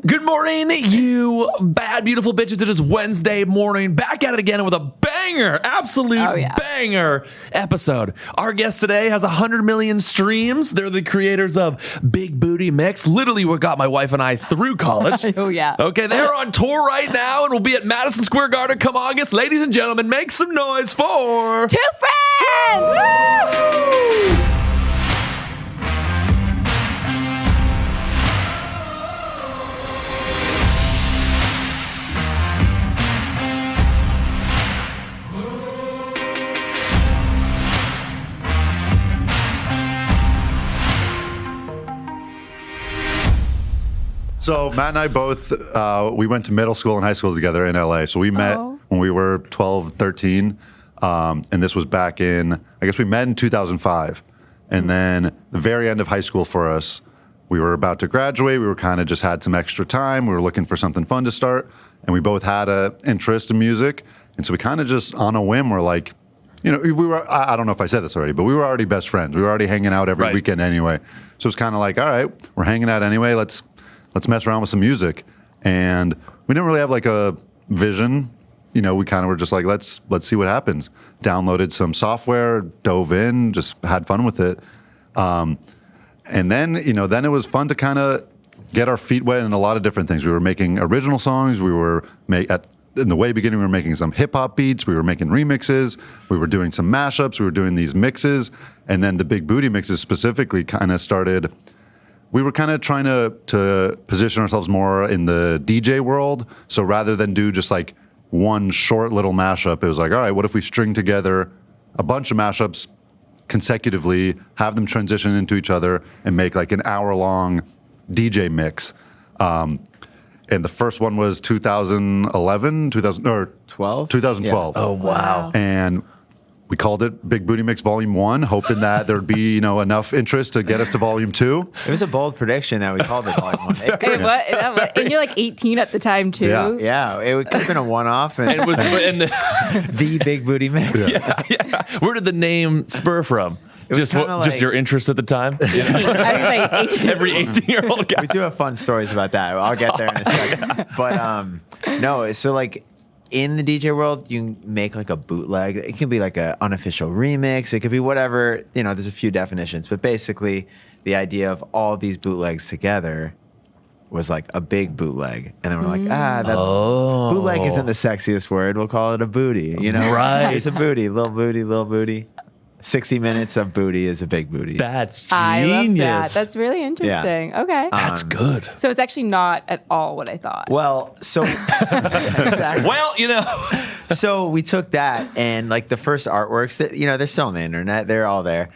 Good morning, you bad, beautiful bitches. It is Wednesday morning. Back at it again with a banger, absolute banger episode. Our guest today has 100 million streams. They're the creators of Big Booty Mix. Literally what got my wife and I through college. Oh, yeah. Okay, they're on tour right now and will be at Madison Square Garden come August. Ladies and gentlemen, make some noise for... Two Friends! Woo! So Matt and I both, we went to middle school and high school together in LA. So we met when we were 12, 13. And this was back in, I guess we met in 2005. And then the very end of high school for us, we were about to graduate. We were kind of just had some extra time. We were looking for something fun to start. And we both had an interest in music. And so we kind of just on a whim were like, you know, we were, I don't know if I said this already, but we were already best friends. We were already hanging out every weekend anyway. So it's kind of like, all right, we're hanging out anyway. Let's mess around with some music. And we didn't really have like a vision. You know, we kind of were just like, let's see what happens. Downloaded some software, dove in, just had fun with it. And then, you know, then it was fun to kind of get our feet wet in a lot of different things. We were making original songs. We were in the way beginning, we were making some hip hop beats. We were making remixes. We were doing some mashups. We were doing these mixes. And then the Big Booty mixes specifically kind of started. We were kind of trying to position ourselves more in the DJ world. So rather than do just like one short little mashup, it was like, all right, what if we string together a bunch of mashups consecutively, have them transition into each other, and make like an hour-long DJ mix. And the first one was 2011, 2012. Yeah. Oh, wow. And we called it Big Booty Mix Volume 1, hoping that there'd be, you know, enough interest to get us to Volume 2. It was a bold prediction that we called it Volume 1. And you're like 18 at the time, too. Yeah, it could have been a one-off. And It was the Big Booty Mix. yeah. Where did the name spur from? Just your interest at the time? I was like 18. Every 18-year-old guy. We do have fun stories about that. I'll get there in a second. But no, so like in the DJ world, you can make like a bootleg. It can be like an unofficial remix. It could be whatever. You know, there's a few definitions. But basically, the idea of all these bootlegs together was like a big bootleg. And then we're like, that's bootleg isn't the sexiest word. We'll call it a booty. You know, Right. It's a booty, little booty. 60 minutes of booty is a big booty. That's genius. I love that. That's really interesting. Okay. That's good. So it's actually not at all what I thought. Well, so exactly. Well, you know. So we took that and like the first artworks that, you know, they're still on the internet. They're all there.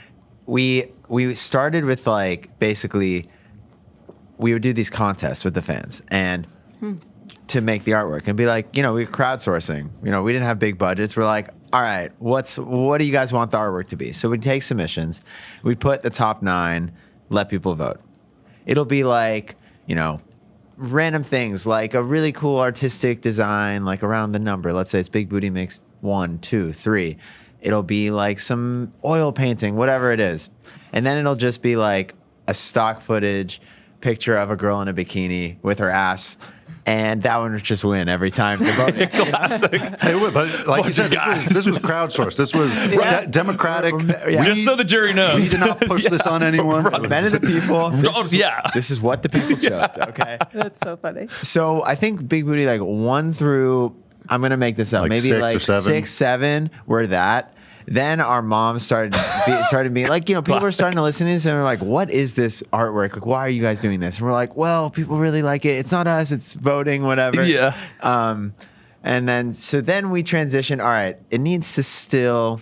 We started with like basically we would do these contests with the fans and to make the artwork and be like, you know, we were crowdsourcing. You know, we didn't have big budgets. We're like, all right, what do you guys want the artwork to be? So we'd take submissions. We'd put the top 9, let people vote. It'll be like, you know, random things like a really cool artistic design, like around the number. Let's say it's Big Booty Mix 1, 2, 3. It'll be like some oil painting, whatever it is. And then it'll just be like a stock footage picture of a girl in a bikini with her ass. And that one would just win every time. Classic. It would, but like you said, this was crowdsourced. This was democratic. Just so the jury knows. We did not push this on anyone. Men of the people. This This is what the people chose. Okay. That's so funny. So I think Big Booty, like 1 through, I'm going to make this up, Like maybe 6 or like 7. 6, 7 were that. Then our mom started being like, you know, people were starting to listen to this and we're like, what is this artwork? Like, why are you guys doing this? And we're like, well, people really like it. It's not us. It's voting, whatever. Yeah. And then we transitioned. All right, it needs to still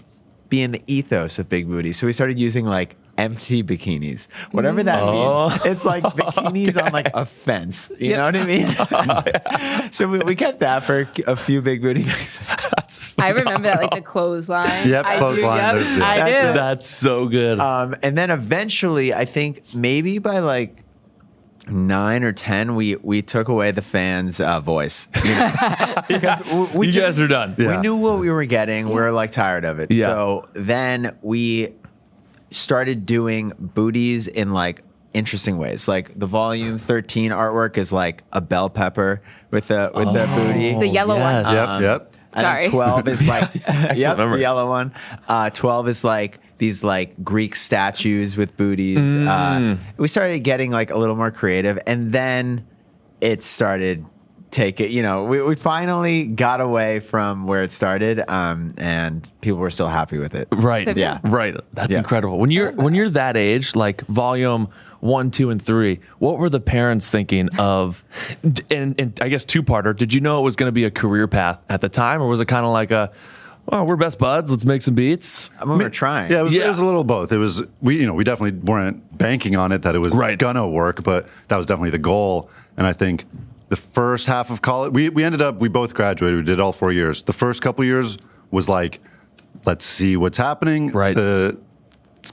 be in the ethos of Big Booty. So we started using like empty bikinis, whatever that means. It's like bikinis on like a fence. You know what I mean? So we kept that for a few Big Booty mixes. I remember that, like the clothesline. Yep, clothesline. I do. That's so good. And then eventually, I think maybe by like 9 or 10, we took away the fans' voice. You know? Because you guys are done. We knew what we were getting. We were like tired of it. Yeah. So then we started doing booties in like interesting ways. Like the volume 13 artwork is like a bell pepper with a booty. The yellow one. Yep. And Sorry. then 12 is like memory. the yellow one. 12 is like these like Greek statues with booties. We started getting like a little more creative, and then it started we finally got away from where it started, and people were still happy with it. Right. Yeah. Right. That's incredible. When you're that age, like volume 1, 2, and 3, what were the parents thinking of? And I guess two-parter. Did you know it was going to be a career path at the time, or was it kind of like we're best buds, let's make some beats? I mean, we were trying. Yeah, it was a little both. It was we definitely weren't banking on it that it was gonna work, but that was definitely the goal. And I think the first half of college, we both graduated. We did all 4 years. The first couple years was like, let's see what's happening. Right. The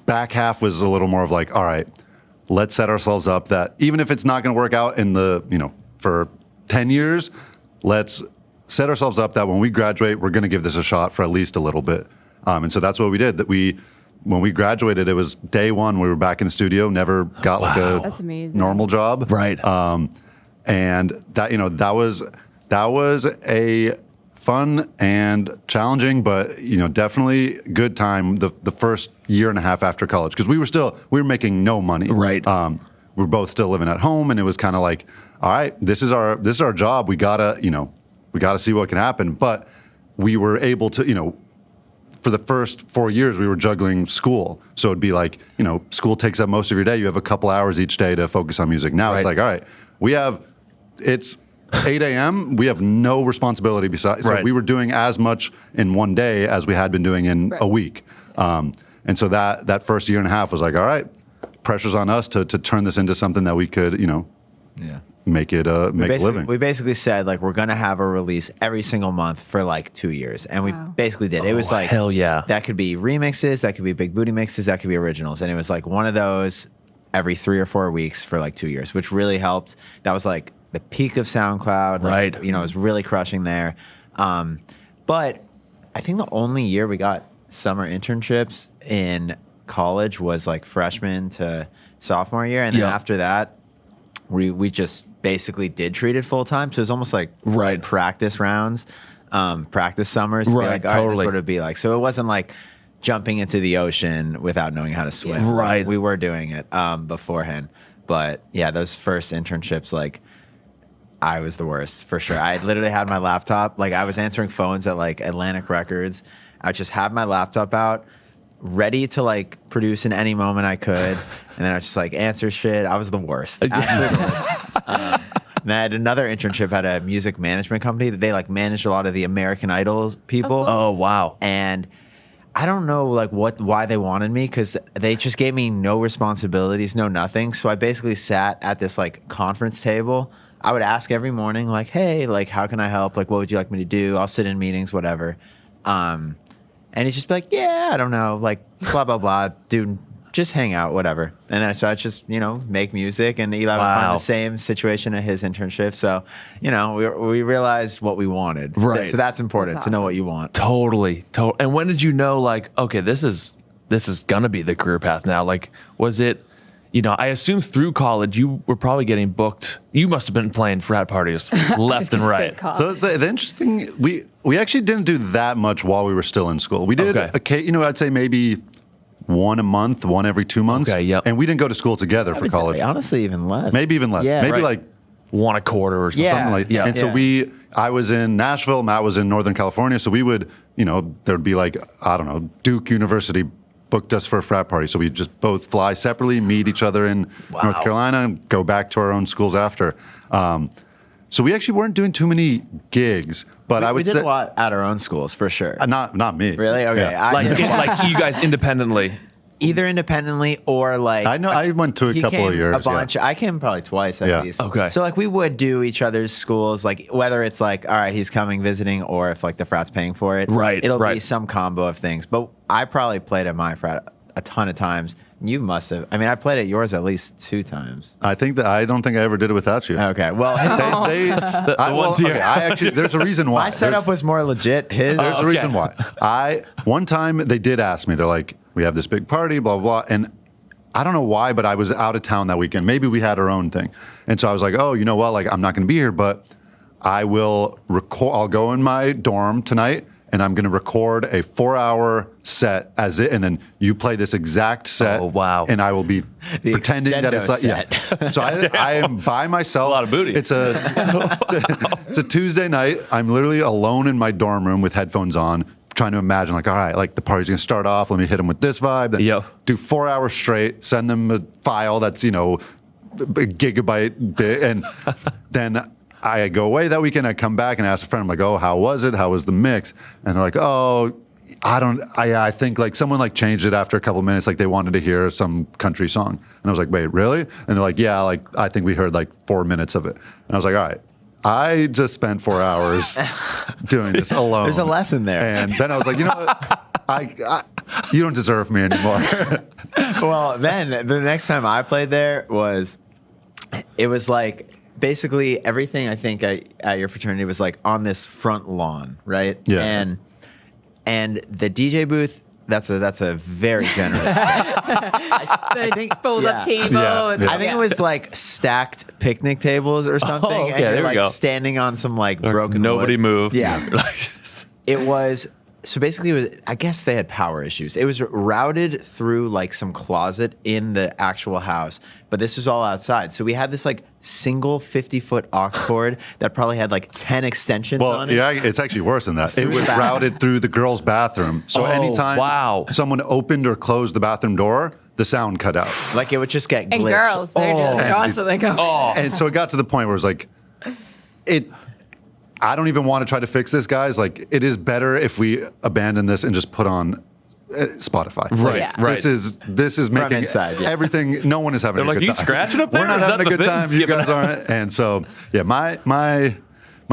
back half was a little more of like, all right, let's set ourselves up that even if it's not going to work out in for 10 years, let's set ourselves up that when we graduate, we're going to give this a shot for at least a little bit. And so that's what we did. When we graduated, it was day one. We were back in the studio, never got like That's a amazing. normal job. Right. And that was a fun and challenging, but definitely good time. The first year and a half after college, because we were making no money. Right. We were both still living at home, and it was kind of like, all right, this is our job. We gotta see what can happen. But we were able to for the first 4 years, we were juggling school. So it'd be like, school takes up most of your day. You have a couple hours each day to focus on music. Now it's like, all right, it's 8 a.m. We have no responsibility besides. So we were doing as much in one day as we had been doing in a week. And so that first year and a half was like, all right, pressure's on us to turn this into something that we could, make it make a living. We basically said like we're gonna have a release every single month for like 2 years, and we basically did. It was like hell yeah. That could be remixes, that could be Big Booty mixes, that could be originals, and it was like one of those every 3 or 4 weeks for like 2 years, which really helped. That was like the peak of SoundCloud. Right. It was really crushing there. But I think the only year we got summer internships in college was like freshman to sophomore year, and then after that, we just basically did treat it full time. So it was almost like practice rounds, practice summers. Right, like, all right, this is what it'd be like. So it wasn't like jumping into the ocean without knowing how to swim. Right. We were doing it beforehand. But yeah, those first internships, like, I was the worst for sure. I literally had my laptop, like I was answering phones at like Atlantic Records. I would just have my laptop out, ready to like produce in any moment I could, and then I was just like answer shit. I was the worst. Absolutely the worst. And then I had another internship at a music management company that they like managed a lot of the American Idol people. Oh wow. And I don't know like why they wanted me, because they just gave me no responsibilities, no nothing. So I basically sat at this like conference table. I would ask every morning like, hey, like how can I help? Like what would you like me to do? I'll sit in meetings, whatever. And he'd just be like, yeah, I don't know, like blah blah blah, dude, just hang out, whatever. And then so I just make music, and Eli would find the same situation at his internship. So we realized what we wanted. Right. So that's important to know what you want. Totally. And when did you know like, okay, this is gonna be the career path now? Like, was it? I assume through college you were probably getting booked. You must have been playing frat parties left and right. So the interesting, we actually didn't do that much while we were still in school. We did, I'd say maybe one a month, one every 2 months. Okay, yep. And we didn't go to school together for college. Honestly, even less. Maybe even less. Yeah, maybe like one a quarter or something. something like that. Yeah. And so I was in Nashville, Matt was in Northern California. So we would, there'd be like, I don't know, Duke University booked us for a frat party. So we just both fly separately, meet each other in North Carolina, and go back to our own schools after. So we actually weren't doing too many gigs, but I would say we did say a lot at our own schools for sure. Not me. Really? Okay. Yeah. Like you guys independently. Either independently or like I went to a couple of years. A bunch. I came probably twice at least. Okay. So like we would do each other's schools, like whether it's like, all right, he's coming visiting, or if like the frat's paying for it. Right. It'll be some combo of things. But I probably played at my frat a ton of times. You must have. I mean, I played at yours at least 2 times. I don't think I ever did it without you. Okay. Well, I actually, there's a reason why. my setup was more legit. There's a reason why. One time they did ask me, they're like, we have this big party, blah, blah, blah. And I don't know why, but I was out of town that weekend. Maybe we had our own thing. And so I was like, oh, you know what? Like, I'm not going to be here, but I will record. I'll go in my dorm tonight and I'm going to record a 4-hour set as it. And then you play this exact set. Oh, wow. And I will be pretending that it's like, yeah. So I am by myself. That's a lot of booty. It's a Tuesday night. I'm literally alone in my dorm room with headphones on, trying to imagine, like, all right, like the party's gonna start off. Let me hit them with this vibe. Then do 4 hours straight. Send them a file that's a gigabyte big, and then I go away that weekend. I come back and ask a friend, I'm like, oh, how was it? How was the mix? And they're like, oh, I think like someone like changed it after a couple of minutes. Like they wanted to hear some country song, and I was like, wait, really? And they're like, yeah, like I think we heard like 4 minutes of it. And I was like, all right. I just spent 4 hours doing this alone. There's a lesson there. And then I was like, you know what? You don't deserve me anymore. Well, then the next time I played there it was like basically everything I think at your fraternity was like on this front lawn, right? Yeah. And the DJ booth, that's a very generous. I think fold-up table. Yeah. I think it was like stacked picnic tables or something. Oh, okay, and you're there we like go. standing on some like broken Nobody wood. moved. Yeah. It was, so basically it was, I guess they had power issues. It was routed through like some closet in the actual house, but this was all outside. So we had this like single 50-foot aux cord that probably had like 10 extensions on it. Yeah, it's actually worse than that. It was routed through the girls' bathroom. So anytime someone opened or closed the bathroom door, the sound cut out. Like it would just get glitched. And girls, they're just constantly going. And so it got to the point where it was like, I don't even want to try to fix this, guys. Like, it is better if we abandon this and just put on Spotify. Right, Yeah. right. This is making inside, everything. No one is having They're a like, good you time. scratching up there? We're not Is having that a the good thing time. You skipping guys out? aren't. And so, yeah, my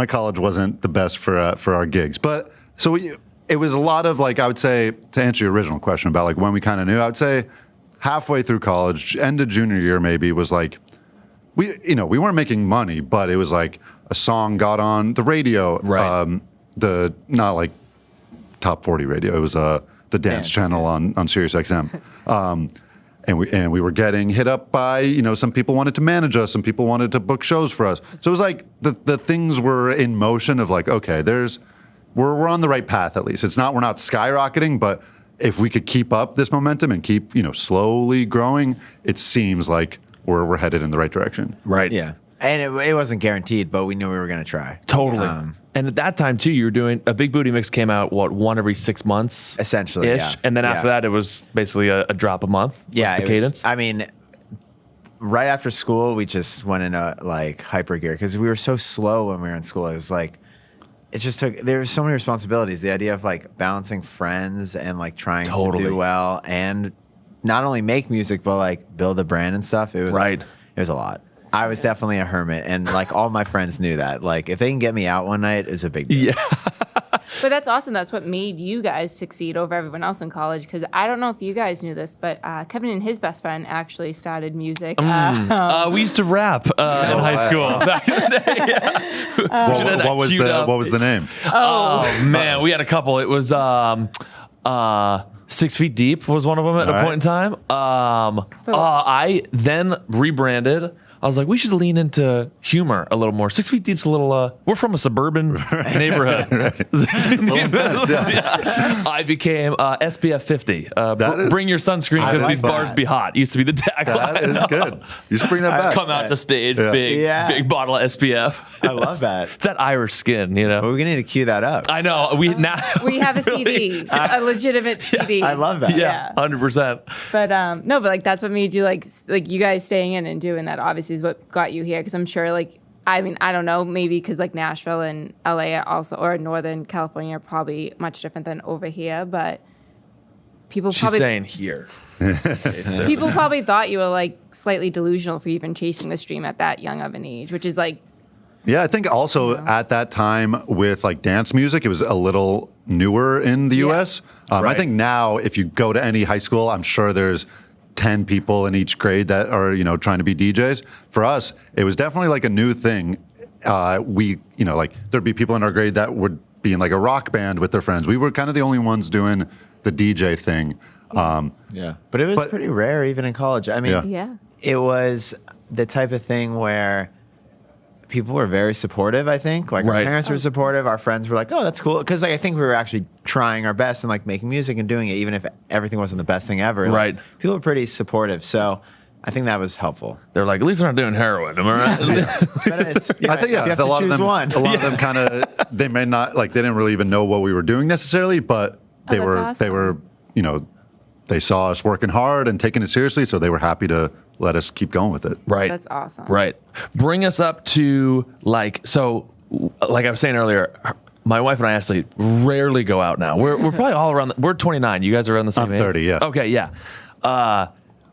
college wasn't the best for our gigs. But so it was a lot of like, I would say, to answer your original question about like when we kind of knew, I would say halfway through college, end of junior year maybe, was like we weren't making money, but it was like a song got on the radio, right? The not like top 40 radio. It was the dance channel on Sirius XM. And we were getting hit up by, some people wanted to manage us, some people wanted to book shows for us. So it was like the things were in motion of like, okay, we're on the right path at least. We're not skyrocketing, but if we could keep up this momentum and keep, slowly growing, it seems like we're headed in the right direction. Right. Yeah. And it wasn't guaranteed, but we knew we were going to try. Totally. And at that time, too, you were doing a Big Booty mix came out, one every 6 months? Essentially, yeah. And then after that, it was basically a drop a month? Yeah. The cadence? Right after school, we just went into like hyper gear because we were so slow when we were in school. It was like, there were so many responsibilities. The idea of like balancing friends and like trying to do well and not only make music, but like build a brand and stuff. It was a lot. I was definitely a hermit, and like all my friends knew that. Like if they can get me out one night, it's a big deal. Yeah. But that's awesome. That's what made you guys succeed over everyone else in college. Because I don't know if you guys knew this, but Kevin and his best friend actually started music. We used to rap in high school back in the day. Yeah. What was the name? Oh man, we had a couple. It was 6 Feet Deep was one of them at a point in time. I then rebranded. I was like, we should lean into humor a little more. 6 Feet Deep's a little, we're from a suburban neighborhood. I became SPF 50. Bring your sunscreen because these bars be hot. Used to be the tagline. That is good. You should bring that back. Come out to stage, big bottle of SPF. I love that. It's that Irish skin, Well, we're going to need to cue that up. I know. We have a CD, a legitimate CD. I love that. Yeah, 100%. But no, but like that's what made you like you guys staying in and doing that obviously is what got you here. Because I'm sure I don't know, maybe because like Nashville and LA also, or Northern California are probably much different than over here, but She's saying here. People probably thought you were like slightly delusional for even chasing this dream at that young of an age, which is like. Yeah, I think also at that time with like dance music, it was a little newer in the U.S. I think now if you go to any high school, I'm sure there's 10 people in each grade that are, trying to be DJs. For us, it was definitely like a new thing. There'd be people in our grade that would be in like a rock band with their friends. We were kind of the only ones doing the DJ thing. Yeah. But it was pretty rare even in college. I mean, Yeah. it was the type of thing where people were very supportive, I think. Like, our parents were supportive. Our friends were like, oh, that's cool. Because, like, I think we were actually trying our best and, like, making music and doing it, even if everything wasn't the best thing ever. Right. Like, people were pretty supportive. So I think that was helpful. They're like, at least they're not doing heroin. Am I right? I think, a lot of them kind of, they may not, like, they didn't really even know what we were doing necessarily, but they were, you know, they saw us working hard and taking it seriously, so they were happy to let us keep going with it. Right. That's awesome. Right. Bring us up to, like I was saying earlier, my wife and I actually rarely go out now. We're probably all around, we're 29. You guys are around the same age? 30, yeah. Okay, yeah.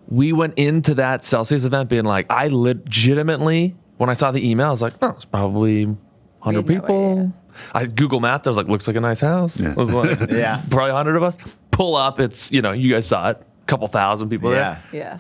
We went into that Celsius event being like, I legitimately, when I saw the email, I was like, oh, it's probably 100 people. I Google Mapped. I was like, looks like a nice house. I was like, probably 100 of us. Pull up. It's, you know, you guys saw it. A couple thousand people there. Yeah.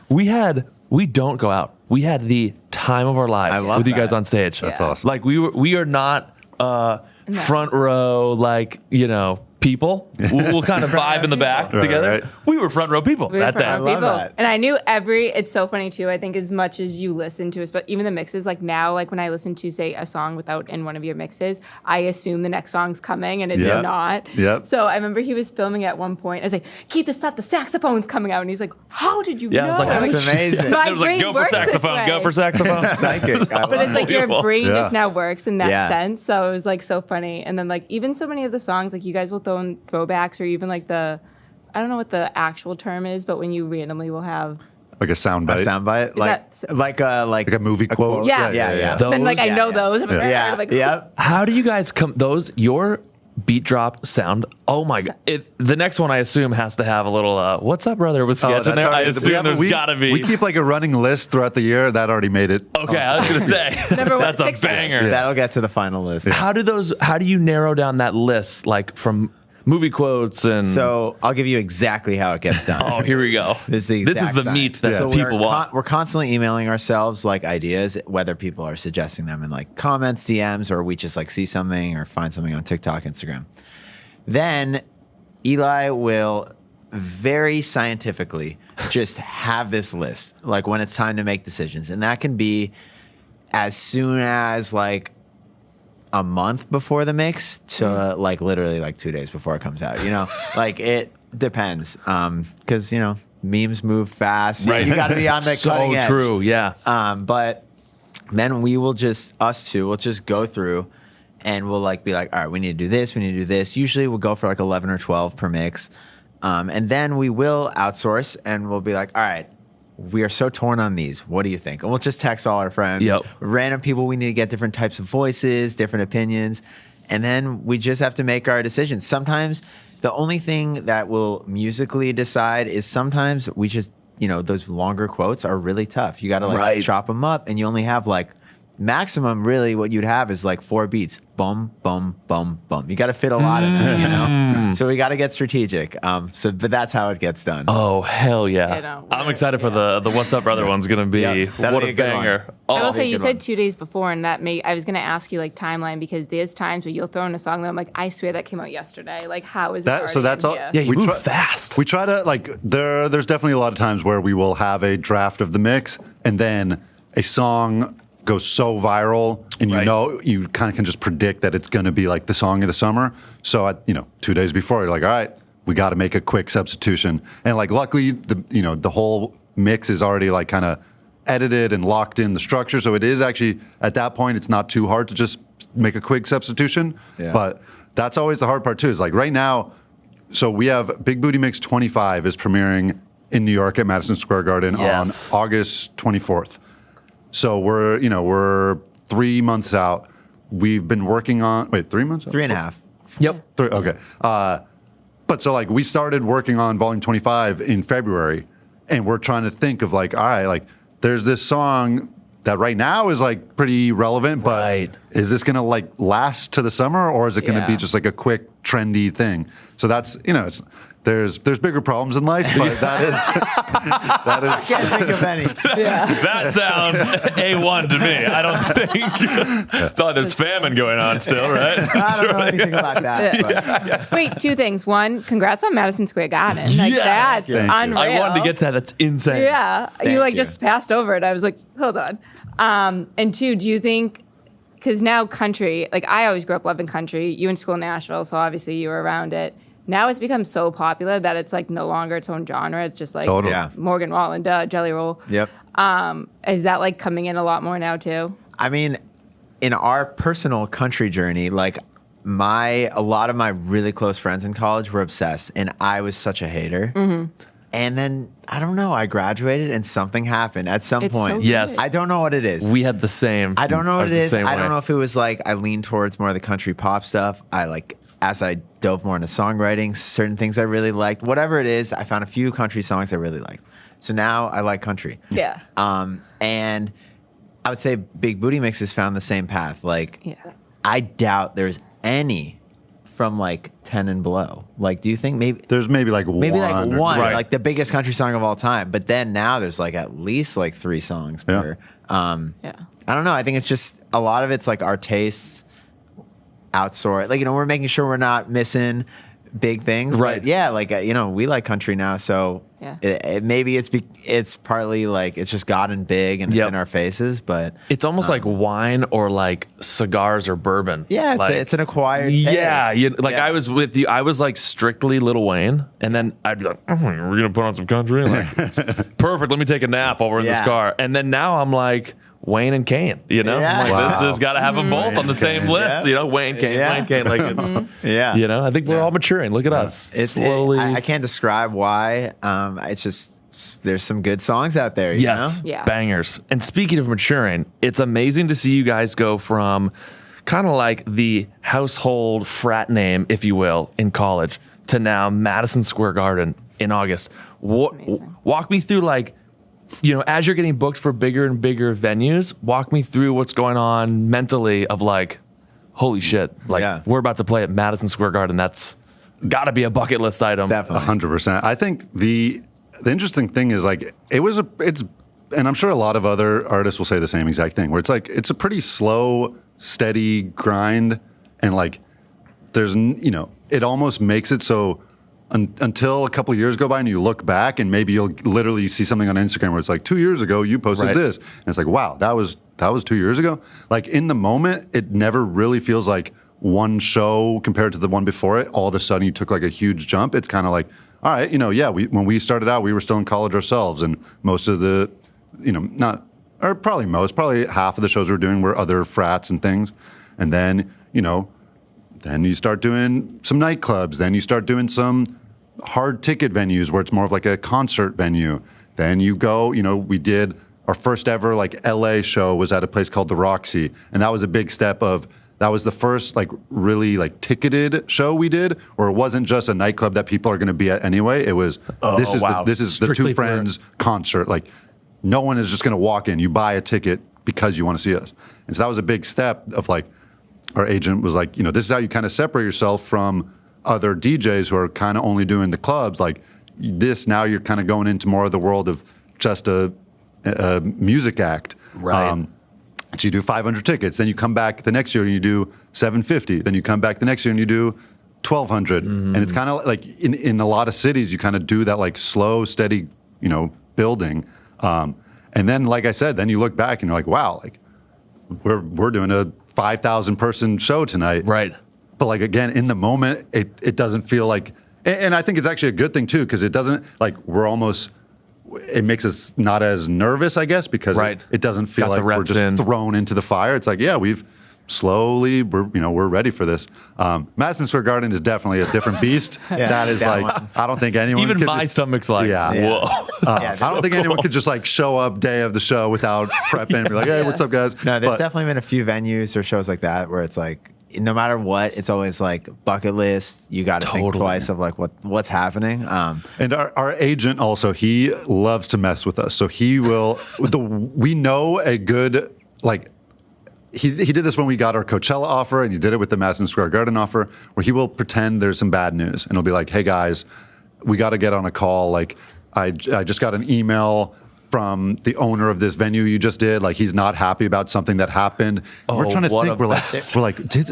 We don't go out. We had the time of our lives with you guys on stage. That's awesome. Like we are not front row, like, you know, people. We'll kind of vibe in the back together. Right. We were front row people that day. I love that. And I knew it's so funny too. I think as much as you listen to it, but even the mixes, like now, like when I listen to, say, a song without in one of your mixes, I assume the next song's coming and it's not. Yep. So I remember he was filming at one point. I was like, keep this up, the saxophone's coming out. And he's like, how did you know? I was like, that's amazing. My it was like, brain works this way. go for saxophone. Psychic. But it's like your brain just now works in that Yeah. sense. So it was like so funny. And then like even so many of the songs, like you guys will throw in throwbacks or even like I don't know what the actual term is, but when you randomly will have Like a soundbite. Like a movie quote. Yeah. Those, Then like I know those. Yeah. Like, Yep. How do you guys your beat drop sound? Oh my god! The next one I assume has to have a little "What's up, brother?" with sketch in there. I assume there's gotta be. We keep like a running list throughout the year. That already made it. Okay, I was gonna say that's a banger. Yeah. That'll get to the final list. How do you narrow down that list, like from movie quotes and? So I'll give you exactly how it gets done. Oh, here we go. This is the meat that people want. We're constantly emailing ourselves like ideas, whether people are suggesting them in like comments, DMs, or we just like see something or find something on TikTok, Instagram. Then Eli will very scientifically just have this list, like when it's time to make decisions. And that can be as soon as like a month before the mix to like literally like 2 days before it comes out, you know, like it depends. Cause you know, memes move fast. Right. You gotta be on the cutting edge. So true. Yeah. But then we will us two will just go through and we'll like be like, all right, we need to do this. We need to do this. Usually we'll go for like 11 or 12 per mix. And then we will outsource and we'll be like, all right, we are so torn on these. What do you think? And we'll just text all our friends. Yep. Random people, we need to get different types of voices, different opinions. And then we just have to make our decisions. Sometimes the only thing that will musically decide is sometimes we just, you know, those longer quotes are really tough. You got to like chop them up and you only have like maximum really what you'd have is like 4 beats. Bum, bum, bum, bum. You got to fit a lot of them, you know? So we got to get strategic. But that's how it gets done. Oh, hell yeah. I'm excited for the What's Up Brother one's going to be what a banger. I will say you said 2 days before and I was going to ask you like timeline because there's times where you'll throw in a song that I'm like, I swear that came out yesterday. Like how is it? So that's all. Yeah, you move fast. We try to like, there's definitely a lot of times where we will have a draft of the mix and then a song goes so viral and you know you kind of can just predict that it's going to be like the song of the summer. So 2 days before you're like, all right, we got to make a quick substitution. And like luckily the whole mix is already like kind of edited and locked in the structure. So it is actually at that point it's not too hard to just make a quick substitution. Yeah. But that's always the hard part too. Is like right now, so we have Big Booty Mix 25 is premiering in New York at Madison Square Garden on August 24th. So we're 3 months out. We've been working on 3 months? 3.5. Yep. Okay. But so like we started working on Volume 25 in February, and we're trying to think of like, all right, like there's this song that right now is like pretty relevant, but is this gonna like last to the summer, or is it gonna be just like a quick trendy thing. So that's, there's bigger problems in life, but that is I can't think of any. That sounds A1 to me. I don't think. It's like there's famine going on still, right? I don't know anything about that. But. Wait, two things. One, congrats on Madison Square Garden. Like, Yes. that's unreal. I wanted to get to that. That's insane. Yeah. Thank You you. just passed over it. I was like, hold on. And two, do you think, because now country, like I always grew up loving country. You went to school in Nashville, so obviously you were around it. Now it's become so popular that it's like no longer its own genre. It's just like Totally. Yeah. Morgan Wallen, Jelly Roll. Yep. Is that like coming in a lot more now too? I mean, in our personal country journey, like a lot of my really close friends in college were obsessed, and I was such a hater. Mm-hmm. And then I don't know, I graduated and something happened at some It's point. so Yes. good. I don't know what it is. We had the same. I don't know what ours it the is. same I don't way. know if it was like I leaned towards more of the country pop stuff. As I dove more into songwriting, certain things I really liked. Whatever it is, I found a few country songs I really liked. So now I like country. Yeah. And I would say Big Booty Mixes found the same path. Like, Yeah. I doubt there's any from like 10 and below. Like, do you think There's maybe like one. Right. like the biggest country song of all time? But then now there's like at least like 3 songs Yeah. per. Yeah. I don't know. I think it's just a lot of it's like our tastes outsource. Like, we're making sure we're not missing big things. Right. But yeah, like, we like country now. So Yeah. maybe it's partly like it's just gotten big and Yep. in our faces. But It's almost like wine or like cigars or bourbon. yeah, it's an acquired taste. Yeah, Yeah. I was with you. I was like strictly Lil Wayne, and then I'd be like, "We're gonna put on some country." Like, it's perfect. Let me take a nap while we're in this Yeah. car. And then now I'm like Wayne and Kane. Yeah. I'm like, this has got to have them both on the same Kane. list. Yeah. Wayne Kane, Yeah. Wayne Kane. Like it's, Yeah. I think we're all maturing. Look at us, slowly. I can't describe why. It's just there's some good songs out there. You Yes. know? Yeah. Bangers. And speaking of maturing, it's amazing to see you guys go from kind of like the household frat name, if you will, in college to now Madison Square Garden in August. Amazing. Walk me through as you're getting booked for bigger and bigger venues, walk me through what's going on mentally of like, holy shit, like Yeah. we're about to play at Madison Square Garden. That's got to be a bucket list item. Definitely. 100%. I think the interesting thing is like and I'm sure a lot of other artists will say the same exact thing, where it's like it's a pretty slow, steady grind, and like there's it almost makes it so until a couple of years go by and you look back and maybe you'll literally see something on Instagram where it's like 2 years ago you posted Right. this, and it's like, wow, that was 2 years ago. Like in the moment, it never really feels like one show compared to the one before it. All of a sudden you took like a huge jump. It's kind of like, all right, when we started out, we were still in college ourselves, and most of the, probably half of the shows we were doing were other frats and things. And then, then you start doing some nightclubs, then you start doing some hard ticket venues where it's more of like a concert venue. Then you go, we did our first ever like LA show was at a place called the Roxy. And that was a big step that was the first like really like ticketed show we did, where it wasn't just a nightclub that people are going to be at anyway. It was, this is the Strictly Two Friends concert. Like no one is just going to walk in. You buy a ticket because you want to see us. And so that was a big step of like, our agent was like, this is how you kind of separate yourself from other DJs who are kind of only doing the clubs. Like this, now you're kind of going into more of the world of just a music act. Right. So you do 500 tickets, then you come back the next year and you do 750. Then you come back the next year and you do 1,200. And it's kind of like in a lot of cities, you kind of do that like slow, steady, building. And then, like I said, then you look back and you're like, wow, like we're doing a 5,000 person show tonight. Right. But like, again, in the moment, it doesn't feel like, and I think it's actually a good thing too, because it doesn't like it makes us not as nervous, I guess, because Right. it doesn't feel Got the like we're reps just in. thrown into the fire. It's like, yeah, we're ready for this. Madison Square Garden is definitely a different beast. That is that like, one. I don't think anyone Even could my stomach's like, Yeah. whoa. I don't think anyone could just like show up day of the show without prepping and be like, hey, what's up, guys? No, there's But- definitely been a few venues or shows like that where it's like, no matter what, it's always like bucket list. You got to think Totally. twice of like what's happening. And our agent also, he loves to mess with us. So he will, we know a good, like he did this when we got our Coachella offer, and he did it with the Madison Square Garden offer, where he will pretend there's some bad news, and he'll be like, "Hey guys, we got to get on a call. Like, I just got an email from the owner of this venue you just did. Like, he's not happy about something that happened." And we're trying to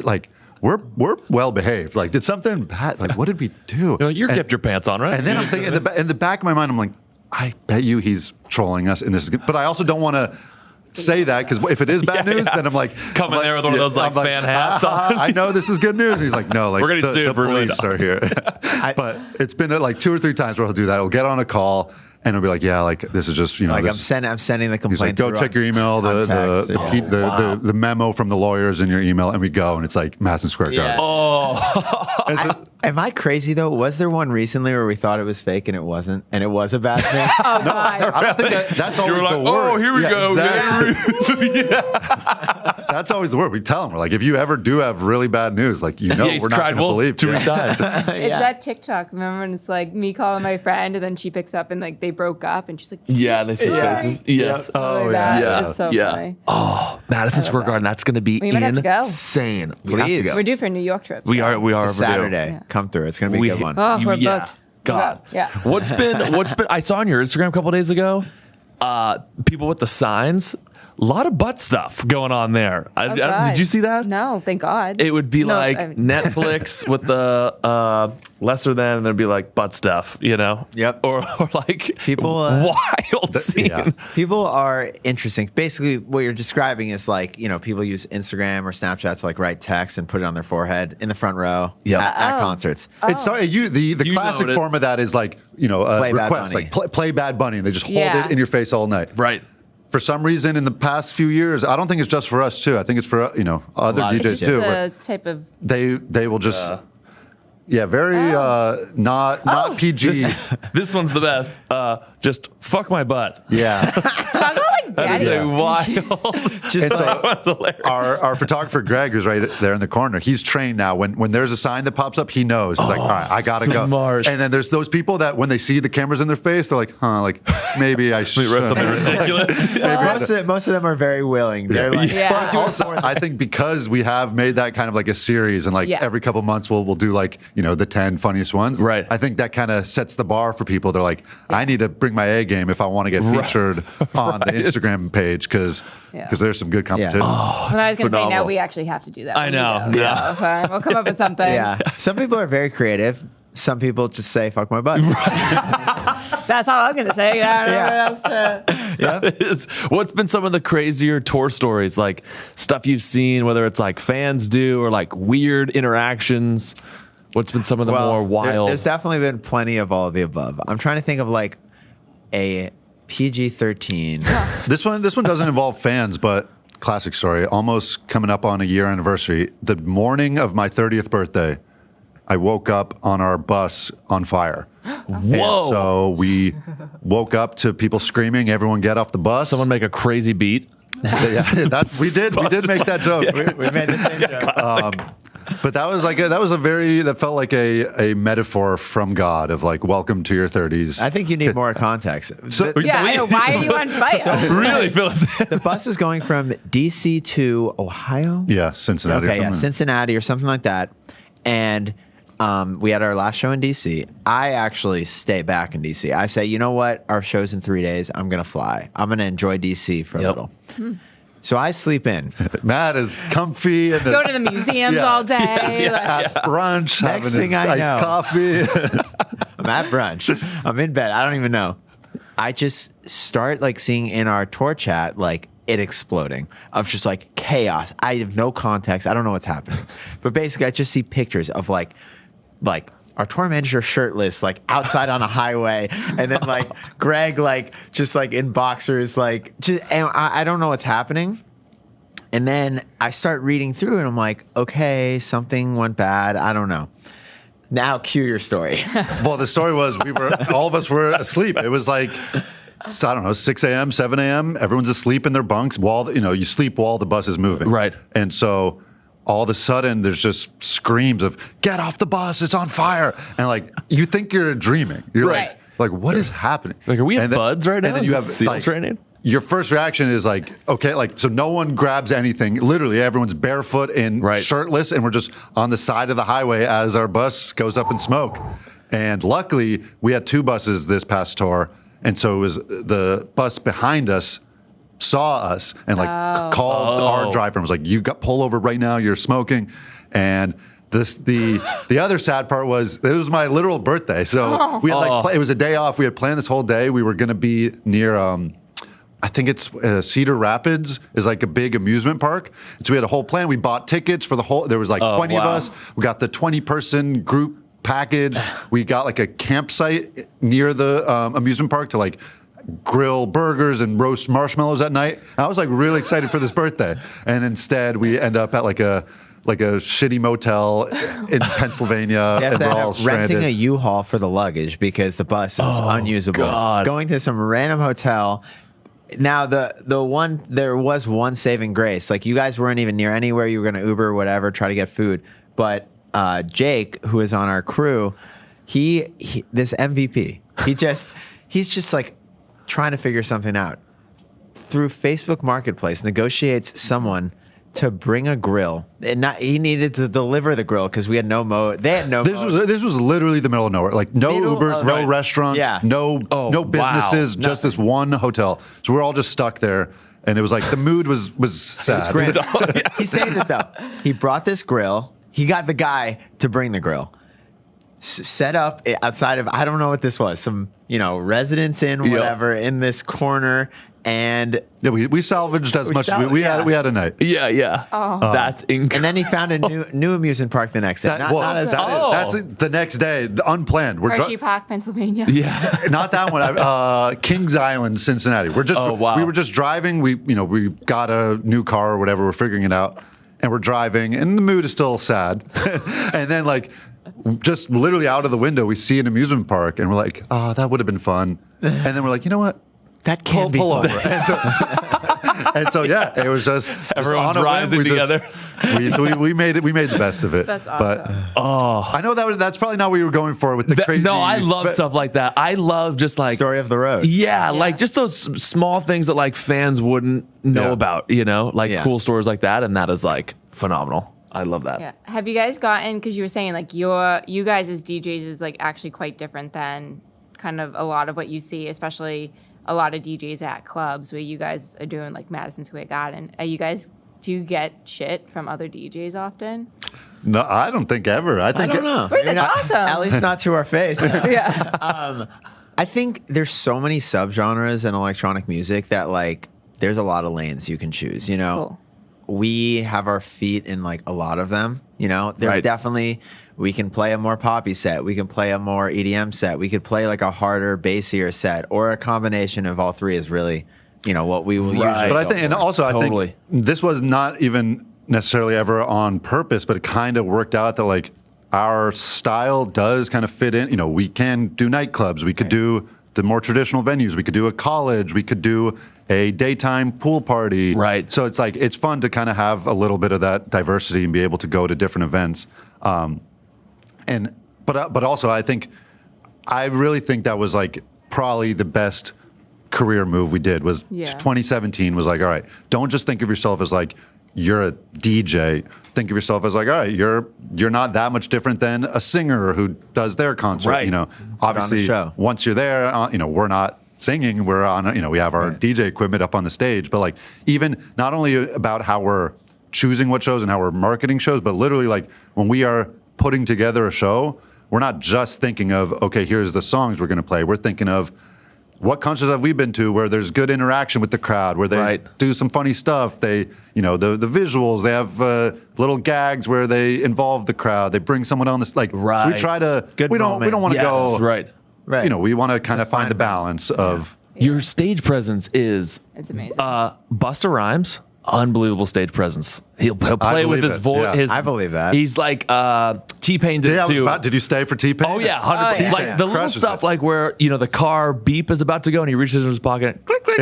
think. We're well behaved. Like, did something bad? Like, what did we do? You kept your pants on, right? And then I'm thinking, in the back of my mind, I'm like, I bet you he's trolling us, and this is good. But I also don't want to say that, because if it is bad news, then I'm like coming there with one of those fan hats on. I know this is good news. And he's like, no, like we're gonna the police are here. But it's been like 2 or 3 times where he'll do that. He'll get on a call and he'll be like, yeah, like this is just like I'm sending the complaint. He's like, go check your email, the memo from the lawyers in your email, and we go, and it's like Madison Square Garden. Am I crazy though? Was there one recently where we thought it was fake and it wasn't, and it was a bad thing? Oh, no, I don't think that's always the word. Oh, here we go. Exactly. That's always the word. We tell them, we're like, if you ever do have really bad news, like, we're not going to believe 2 times. It's that TikTok. Remember when it's like me calling my friend, and then she picks up and like they broke up, and she's like, they see faces. Yes. Oh yeah. It's so funny. Oh, Madison Square Garden. That's going to be insane. Please. We're due for a New York trip. We are. It's a Saturday. Yeah. Come through. It's going to be a good one. Oh, we're booked. God. Yeah. What's been? I saw on your Instagram a couple days ago, people with the signs. A lot of butt stuff going on there. Did you see that? No, thank God. It would be Netflix with the lesser than, and there'd be like butt stuff, Yep. Or like people wild scene. Yeah. People are interesting. Basically, what you're describing is like, people use Instagram or Snapchat to like write text and put it on their forehead in the front row at concerts. It's the classic form of that is like, play request, Bad Bunny. like play Bad Bunny, and they just hold it in your face all night. Right. For some reason, in the past few years, I don't think it's just for us too. I think it's for other DJs it's just too. The type of they will just not PG. This one's the best. Just fuck my butt. Yeah. Talk about like daddy. That is wild. That's hilarious. Our photographer Greg, who's right there in the corner, he's trained now. When there's a sign that pops up, he knows. He's like, all right, I gotta go. And then there's those people that when they see the cameras in their face, they're like, like maybe I should. Something ridiculous. Most of them are very willing. They're like, But also, I think because we have made that kind of like a series, and like every couple months we'll do like the 10 funniest ones. Right. I think that kind of sets the bar for people. They're like, I need to bring my A game if I want to get featured on the Instagram page, because there's some good competition. I was going to say, now we actually have to do that. I know. Yeah. So, okay, we'll come up with something. Yeah. Some people are very creative. Some people just say, fuck my butt. That's all I'm going to say. I don't know what else to. What's been some of the crazier tour stories, like stuff you've seen, whether it's like fans do or like weird interactions? What's been some of the more wild? There's definitely been plenty of all of the above. I'm trying to think of like a PG-13. This one doesn't involve fans, but classic story. Almost coming up on a year anniversary. The morning of my 30th birthday, I woke up on our bus on fire. Whoa! And so we woke up to people screaming, "Everyone get off the bus!" Someone make a crazy beat. We did make that joke. We made the same joke. But that was like that felt like a metaphor from God of like, welcome to your 30s. I think you need more context. I know. Why are you on fire? Really, Phyllis? The bus is going from DC to Ohio. Yeah, Cincinnati. Okay, Cincinnati or something like that. And we had our last show in DC. I actually stay back in DC. I say, you know what? Our show's in 3 days. I'm going to fly. I'm going to enjoy DC for a little. So I sleep in. Matt is comfy. And go to the museums all day. At brunch. Next thing I know. Iced coffee. I'm at brunch. I'm in bed. I don't even know. I just start like seeing in our tour chat, like it exploding of just like chaos. I have no context. I don't know what's happening. But basically I just see pictures of like our tour manager shirtless, like outside on a highway, and then like Greg, like just like in boxers, like and I don't know what's happening. And then I start reading through, and I'm like, okay, something went bad. I don't know. Now, cue your story. Well, the story was all of us were asleep. It was like, I don't know, 6 a.m., 7 a.m. Everyone's asleep in their bunks while you sleep while the bus is moving. Right. And so all of a sudden there's just screams of get off the bus, it's on fire. And like you think you're dreaming. You're like what is happening? Like, are we in buds right now? And then you have SEAL training. your first reaction is like, okay, like, so no one grabs anything. Literally, everyone's barefoot and shirtless, and we're just on the side of the highway as our bus goes up in smoke. And luckily, we had 2 buses this past tour, and so it was the bus behind us saw us and like called our driver and was like, "You got pull over right now. You're smoking." And the other sad part was it was my literal birthday, so we had it was a day off. We had planned this whole day. We were going to be near. I think it's Cedar Rapids is like a big amusement park. So we had a whole plan. We bought tickets for the whole. There was like 20 of us. We got the 20-person group package. We got like a campsite near the amusement park to like grill burgers and roast marshmallows at night. And I was like really excited for this birthday, and instead we end up at like a shitty motel in Pennsylvania, and we're all stranded. Renting a U-Haul for the luggage because the bus is unusable. God. Going to some random hotel. Now there was one saving grace. Like you guys weren't even near anywhere. You were going to Uber or whatever, try to get food. But Jake, who is on our crew, he this MVP. He's just like trying to figure something out. Through Facebook Marketplace, negotiates someone to bring a grill. And he needed to deliver the grill because we had no mode. They had no mode. This was literally the middle of nowhere. Like no Ubers, no restaurants, no businesses, just this one hotel. So we're all just stuck there. And it was like the mood was sad. It was great. He saved it though. He brought this grill. He got the guy to bring the grill. Set up outside of, I don't know what this was, some, residence inn, whatever, in this corner. And yeah, we salvaged as much as we had a night. Yeah. That's incredible. And then he found a new amusement park the next day. That's the next day, unplanned. Hershey Park, Pennsylvania. Yeah, not that one. Kings Island, Cincinnati. We were just driving. We got a new car or whatever. We're figuring it out, and we're driving, and the mood is still sad. And then like, just literally out of the window, we see an amusement park, and we're like, oh, that would have been fun. And then we're like, you know what? That can't be pull over. And so yeah, it was just everyone's rising together. We made it. We made the best of it. That's awesome. But I know that's probably not what you were going for with the crazy. No, I love stuff like that. I love just like story of the road. Yeah, like just those small things that like fans wouldn't know about. Like cool stories like that, and that is like phenomenal. I love that. Yeah. Have you guys gotten, because you were saying like you guys as DJs is like actually quite different than kind of a lot of what you see, especially a lot of DJs at clubs where you guys are doing like Madison Square Garden. Do you get shit from other DJs often? No, I don't think ever. I don't know. Wait, that's awesome. At least not to our face. Yeah. I think there's so many subgenres in electronic music that like there's a lot of lanes you can choose, Cool. We have our feet in like a lot of them, There definitely, we can play a more poppy set. We can play a more EDM set. We could play like a harder, bassier set, or a combination of all three is really, what we will usually. But I think, and also I think this was not even necessarily ever on purpose, but it kind of worked out that like our style does kind of fit in. We can do nightclubs. We could do the more traditional venues. We could do a college. We could do a daytime pool party. Right. So it's like, it's fun to kind of have a little bit of that diversity and be able to go to different events. But also I really think that was like probably the best career move we did was 2017 was like, all right, don't just think of yourself as like, you're a DJ. Think of yourself as like, all right, you're not that much different than a singer who does their concert. Right. Obviously once you're there, we're not singing, we're on, we have our DJ equipment up on the stage, but like even not only about how we're choosing what shows and how we're marketing shows, but literally like when we are putting together a show, we're not just thinking of, okay, here's the songs we're going to play. We're thinking of what concerts have we been to where there's good interaction with the crowd, where they do some funny stuff. They, the visuals, they have little gags where they involve the crowd. They bring someone on this, like, so we try to, we don't want to go, right. We want to kind of find the balance of. Your stage presence is. It's amazing. Busta Rhymes, unbelievable stage presence. He'll play with his voice. Yeah. I believe that. He's like T-Pain did too. Did you stay for T-Pain? Oh yeah, 100%. Like the little stuff, like where the car beep is about to go and he reaches in his pocket, click click,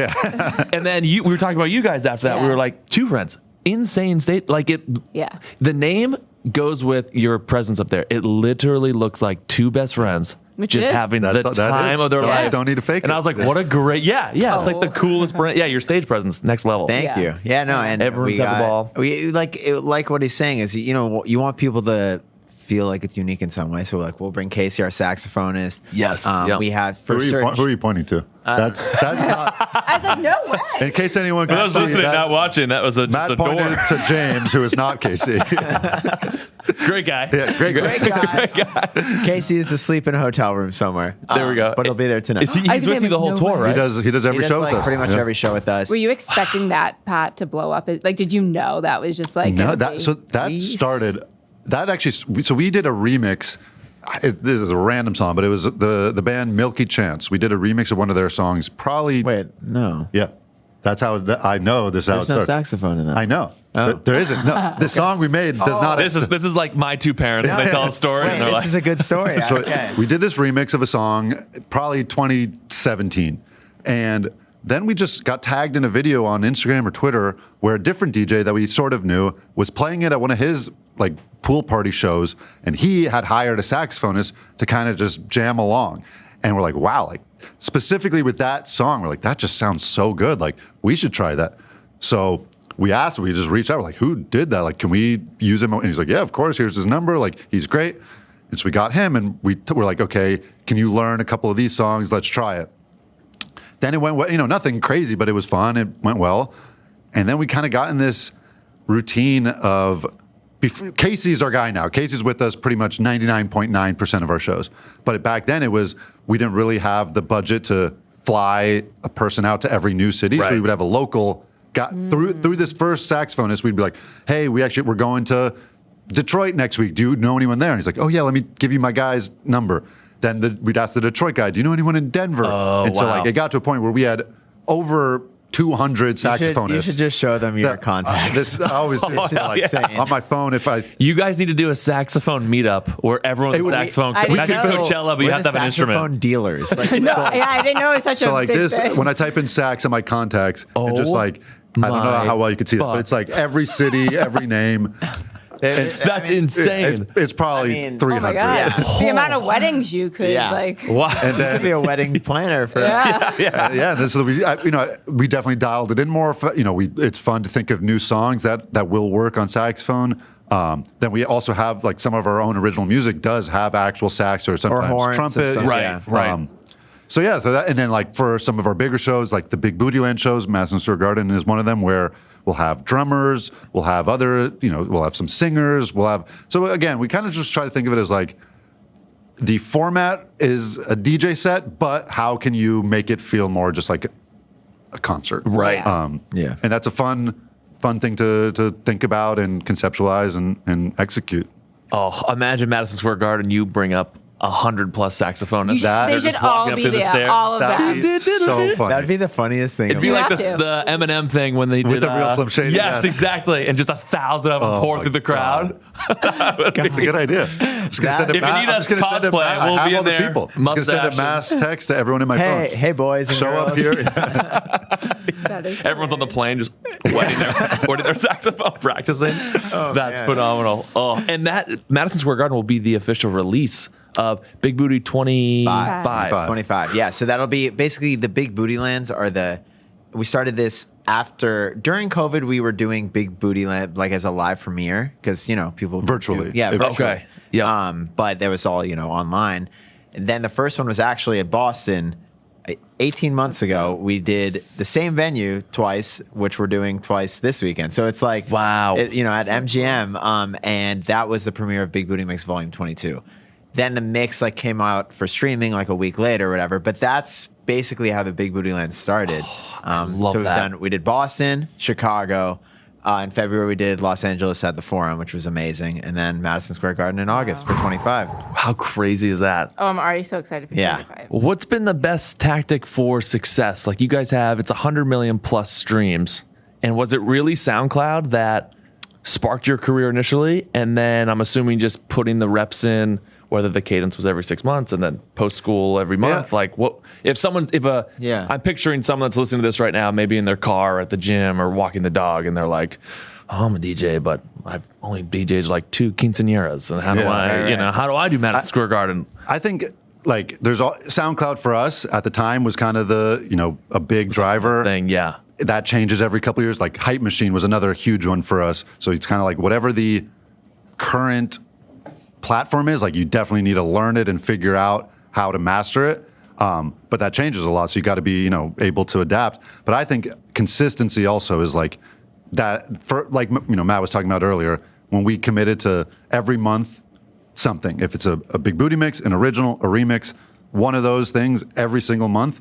and then we were talking about you guys after that. We were like two friends, insane state, like it. Yeah. The name goes with your presence up there. It literally looks like two best friends just having the time of their life. Don't need to fake it. And I was like, what a great, it's like the coolest brand. Yeah, your stage presence, next level. Thank you. Yeah, no, and everyone's at the ball. We like what he's saying is, you want people to feel like it's unique in some way. So we'll bring Casey, our saxophonist. Yes. We have who are you pointing to? That's not. I was like, no way. In case anyone can I was see, listening, not watching. That was Matt just a pointed door. to James, who is not Casey. Great guy. Yeah, great guy. Casey is asleep in a hotel room somewhere. There we go. But he'll be there tonight. He's with you the whole tour, right? He does every show with us. Pretty much every show with us. Were you expecting that, Pat, to blow up? Like, did you know that was just like no? That started. That actually. So we did a remix. This is a random song, but it was the band Milky Chance. We did a remix of one of their songs. Probably. Wait, no. Yeah, that's how I know this. There's no saxophone in that. I know. Oh. There isn't. No, the song we made does not. This is like my two parents. They tell a story. Wait, this is a good story. Okay. We did this remix of a song, probably 2017, and then we just got tagged in a video on Instagram or Twitter where a different DJ that we sort of knew was playing it at one of his pool party shows, and he had hired a saxophonist to kind of just jam along. And we're like, wow, specifically with that song, we're like, that just sounds so good. We should try that. So we just reached out. We're like, who did that? Can we use him? And he's like, yeah, of course. Here's his number. He's great. And so we got him, and we're like, okay, can you learn a couple of these songs? Let's try it. Then it went well, nothing crazy, but it was fun. It went well. And then we kind of got in this routine of, Casey's our guy now. Casey's with us pretty much 99.9% of our shows. But back then we didn't really have the budget to fly a person out to every new city. Right. So we would have a local guy. Through this first saxophonist, we'd be like, hey, we're going to Detroit next week. Do you know anyone there? And he's like, oh yeah, let me give you my guy's number. Then we'd ask the Detroit guy, do you know anyone in Denver? And so it got to a point where we had over 200 saxophonists. You should just show them your contacts. I always do. On my phone. You guys need to do a saxophone meetup where everyone's a saxophone. At Coachella, but you have to have an instrument. Saxophone dealers. I didn't know it was such a big thing. When I type in sax in my contacts, it just I don't know how well you can see that, but it's every city, every name. That's insane. It's probably 300. Oh my God. Yeah. The amount of weddings you could Wow. And then, you could be a wedding planner for we definitely dialed it in more. It's fun to think of new songs that will work on saxophone. Then we also have some of our own original music does have actual sax or sometimes horns trumpet. Right. So that, and then for some of our bigger shows, like the Big Booty Land shows, Madison Square Garden is one of them where we'll have drummers, we'll have we'll have some singers, so again, we kind of just try to think of it as the format is a DJ set, but how can you make it feel more just like a concert? Right. And that's a fun thing to think about and conceptualize and execute. Oh, imagine Madison Square Garden, you bring up 100+ saxophonists. They should all be there. All of That'd them. be so funny. That'd be the funniest thing. It'd be like the Eminem thing when they did with the real Slim Shady. Yes, exactly, and just 1,000 of them pour through the crowd. That's a good idea. Just gonna send if you need us cosplay, we'll be in there. I'm gonna send a mass text to everyone in my phone. Hey, boys, and show girls. up here. Everyone's on the plane just wetting their saxophone, practicing. That's phenomenal. Oh, and that Madison Square Garden will be the official release of Big Booty 25. Yeah, so that'll be basically the Big Booty Lands we started this during COVID, we were doing Big Booty Land as a live premiere because, people virtually. Virtually. Okay. Yeah. But that was all, online. And then the first one was actually at Boston 18 months ago. We did the same venue twice, which we're doing twice this weekend. So it's wow. At MGM. And that was the premiere of Big Booty Mix Volume 22. Then the mix came out for streaming a week later or whatever. But that's basically how the Big Booty Land started. Love that. We did Boston, Chicago. In February, we did Los Angeles at the Forum, which was amazing. And then Madison Square Garden in August for 25. How crazy is that? Oh, I'm already so excited for 25. What's been the best tactic for success? You guys have, it's 100 million plus streams. And was it really SoundCloud that sparked your career initially? And then I'm assuming just putting the reps in, whether the cadence was every 6 months and then post school every month. What if I'm picturing someone that's listening to this right now, maybe in their car or at the gym or walking the dog, and they're like, oh, I'm a DJ, but I've only DJed 2 quinceañeras. And how do I do Madison Square Garden? I think like there's SoundCloud for us at the time was kind of the, a big driver thing. Yeah. That changes every couple of years. Like Hype Machine was another huge one for us. So it's kind of like whatever the current platform is, like you definitely need to learn it and figure out how to master it. But that changes a lot. So you got to be, able to adapt. But I think consistency also is like that for like, Matt was talking about earlier, when we committed to every month something, if it's a big Bootie mix, an original, a remix, one of those things every single month,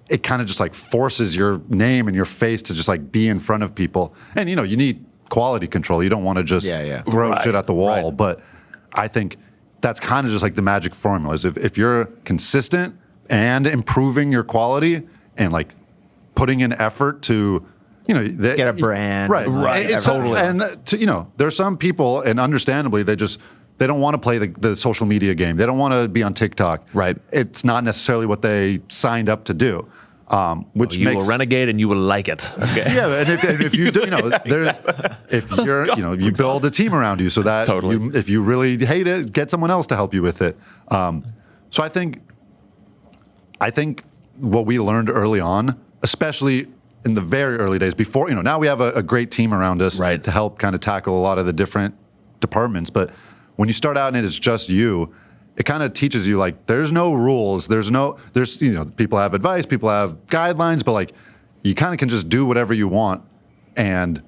it kind of just like forces your name and your face to just like be in front of people. And, you need quality control. You don't want to just throw shit at the wall. Right. But I think that's kind of just like the magic formula is if you're consistent and improving your quality and like putting in effort to, get a brand. Right. Totally. And there's some people, and understandably, they don't want to play the social media game. They don't want to be on TikTok. Right. It's not necessarily what they signed up to do. Which you makes will renegade and you will like it. Okay. Yeah, and if you do, there's if you're, you build a team around you so that if you really hate it, get someone else to help you with it. So I think what we learned early on, especially in the very early days before, now we have a great team around us to help kind of tackle a lot of the different departments. But when you start out and it's just you, it kind of teaches you like there's no rules, there's people have advice, people have guidelines, but like you kind of can just do whatever you want, and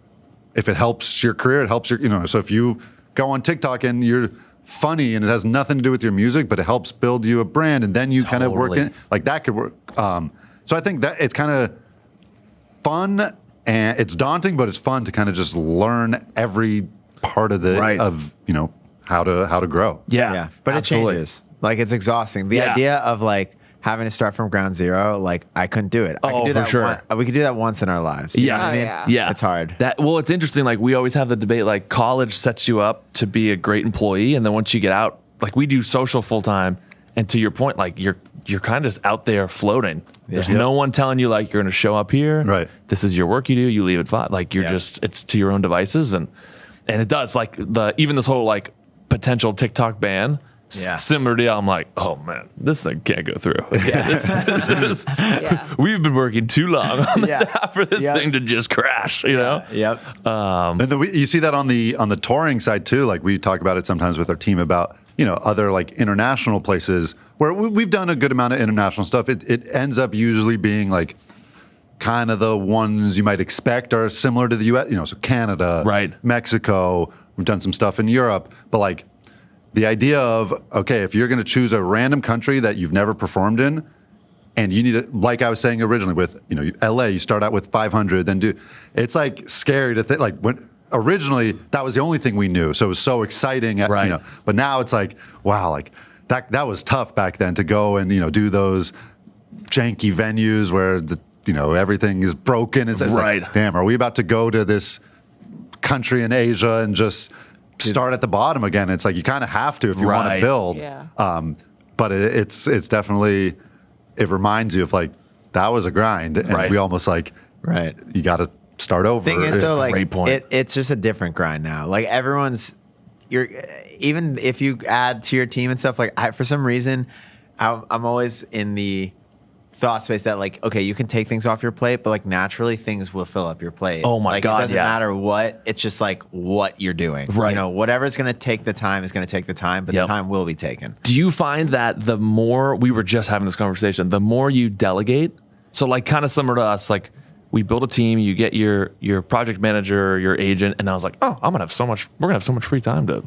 if it helps your career, it helps your so if you go on TikTok and you're funny and it has nothing to do with your music, but it helps build you a brand, and then you kind of work in like that could work. So I think that it's kind of fun, and it's daunting, but it's fun to kind of just learn every part of of how to grow. Yeah. But absolutely. It changes. Like it's exhausting. The idea of like having to start from ground zero, like I couldn't do it. I could do that sure. We could do that once in our lives. Yeah. Yeah. It's hard. It's interesting. Like we always have the debate, like college sets you up to be a great employee. And then once you get out, like we do social full time. And to your point, like you're kind of just out there floating. There's no one telling you like you're going to show up here. Right. This is your work you do. You leave at 5. Like you're it's to your own devices. And it does like even this whole like potential TikTok ban, similar deal. I'm like, oh man, this thing can't go through. This is, we've been working too long on this app for this thing to just crash, Yep. And you see that on the touring side too. Like we talk about it sometimes with our team about, other like international places where we've done a good amount of international stuff. It ends up usually being like kind of the ones you might expect are similar to the US, so Canada, Mexico. We've done some stuff in Europe, but like the idea of, okay, if you're going to choose a random country that you've never performed in, and you need to, like I was saying originally with, LA, you start out with 500, then it's like scary to think, like when originally that was the only thing we knew. So it was so exciting, but now it's like, wow, like that was tough back then to go and, do those janky venues where everything is broken. It's like, damn, are we about to go to this country in Asia and just start at the bottom again? It's like you kind of have to if you want to build. But it's definitely, it reminds you of like that was a grind, and we almost like you got to start over. Thing is, so like great point. It's just a different grind now. Like even if you add to your team and stuff, like for some reason I'm always in the thought space that like, okay, you can take things off your plate, but like naturally things will fill up your plate. Oh my God. It doesn't matter what, it's just like what you're doing. Right. Whatever's going to take the time is going to take the time, but the time will be taken. Do you find that the more, we were just having this conversation, the more you delegate, so like kind of similar to us, like we build a team, you get your project manager, your agent, and I was like, oh, we're going to have so much free time to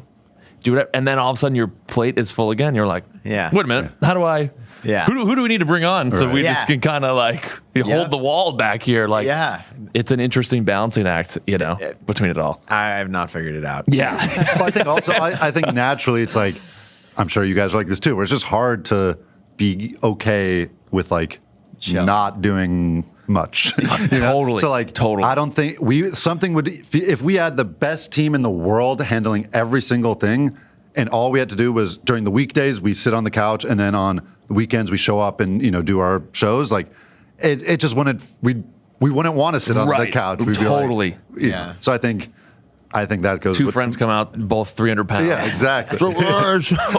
do whatever. And then all of a sudden your plate is full again. You're like, wait a minute, how do I... Yeah. Who do we need to bring on so we just can kind of like hold the wall back here? Like, it's an interesting balancing act, between it all. I have not figured it out. Yeah. Well, I think also, I think naturally it's like, I'm sure you guys are like this too, where it's just hard to be okay with like not doing much. Totally. So like, I don't think if we had the best team in the world handling every single thing, and all we had to do was during the weekdays, we sit on the couch, and then on the weekends we show up and do our shows. Like it just wouldn't, we wouldn't want to sit on the couch. We'd totally. be like, So I think I think that goes. Two friends come out, both 300 pounds. Yeah, exactly.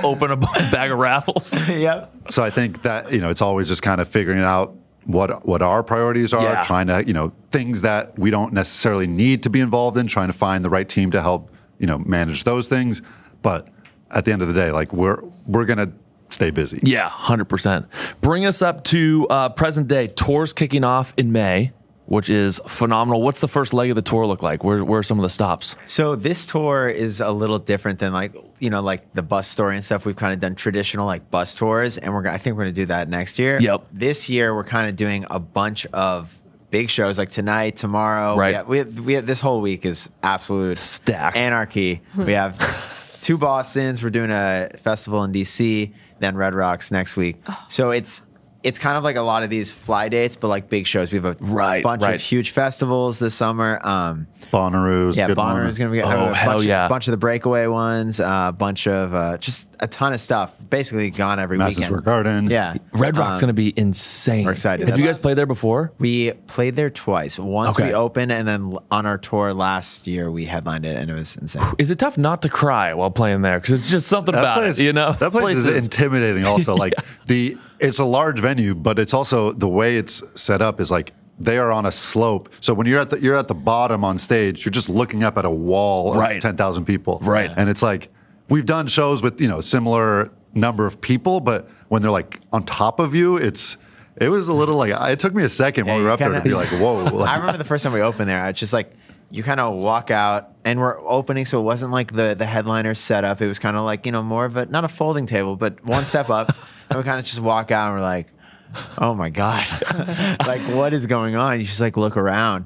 Open a bag of raffles. Yep. So I think that, it's always just kind of figuring out what our priorities are, trying to, things that we don't necessarily need to be involved in, trying to find the right team to help, manage those things. But at the end of the day, like we're going to stay busy. Yeah, 100%. Bring us up to present day. Tour's kicking off in May, which is phenomenal. What's the first leg of the tour look like? Where are some of the stops? So this tour is a little different than like the bus story and stuff. We've kind of done traditional like bus tours, and I think we're going to do that next year. Yep. This year we're kind of doing a bunch of big shows like tonight, tomorrow. Right. We have this whole week is absolute stacked anarchy. We have 2 Bostons. We're doing a festival in DC, then Red Rocks next week. So it's kind of like a lot of these fly dates, but like big shows. We have a bunch of huge festivals this summer. Bonnaroo's. Yeah, Bonnaroo's going to be a bunch of the breakaway ones, a bunch of just a ton of stuff. Basically gone every Madison weekend. Square Garden. Yeah. Red Rock's going to be insane. We're excited. Have you guys played there before? We played there twice. Once we opened, and then on our tour last year, we headlined it, and it was insane. Is it tough not to cry while playing there? Because it's just something about it, That place is intimidating also. Like it's a large venue, but it's also the way it's set up is like they are on a slope. So when you're at the bottom on stage, you're just looking up at a wall of 10,000 people. Right. And it's like we've done shows with, similar number of people, but when they're like on top of you, it was a little like it took me a second when we were up there to be like, whoa. Like, I remember the first time we opened there, it's just like you kind of walk out, and we're opening, so it wasn't like the headliner setup. It was kind of like, more of not a folding table, but one step up. And we kind of just walk out and we're like, oh my God, like what is going on? You just like look around.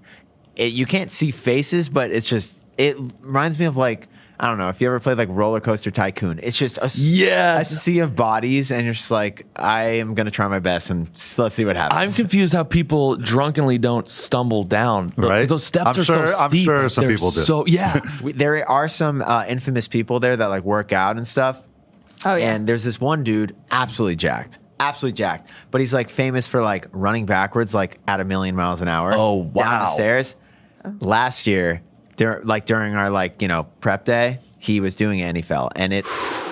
You can't see faces, but it reminds me of like, I don't know, if you ever played like Roller Coaster Tycoon, it's just a sea of bodies, and you're just like, I am going to try my best and let's see what happens. I'm confused how people drunkenly don't stumble down. Right? Those steps are so steep. I'm sure some people do. So, yeah. There are some infamous people there that like work out and stuff. Oh, yeah. And there's this one dude, absolutely jacked. But he's like famous for like running backwards like at 1,000,000 miles an hour. Oh, wow. Down the stairs. Last year, during our prep day, he was doing it and he fell. And it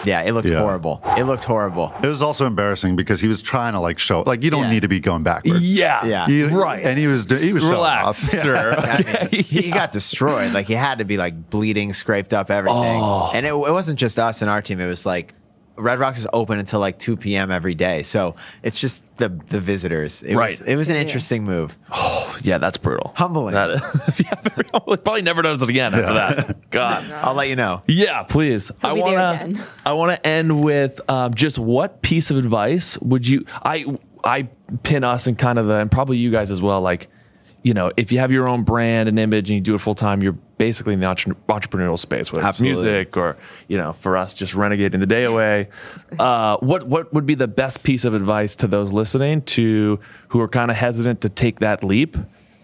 looked horrible. It looked horrible. It was also embarrassing because he was trying to show you don't need to be going backwards. Yeah. Right. And he was relax, sir. I mean, he got destroyed. Like he had to be like bleeding, scraped up, everything. And it wasn't just us and our team. It was like Red Rocks is open until like 2 p.m. every day. So it's just the visitors. It was an interesting move. Oh, yeah, that's brutal. Humbling. Very humbling. Probably never does it again after that. God. I'll let you know. Yeah, please. I want to end with just what piece of advice would you I pin us in kind of and probably you guys as well, like, if you have your own brand and image and you do it full time, you're basically in the entrepreneurial space, whether it's music or, for us, just renegading the day away. What would be the best piece of advice to those listening who are kind of hesitant to take that leap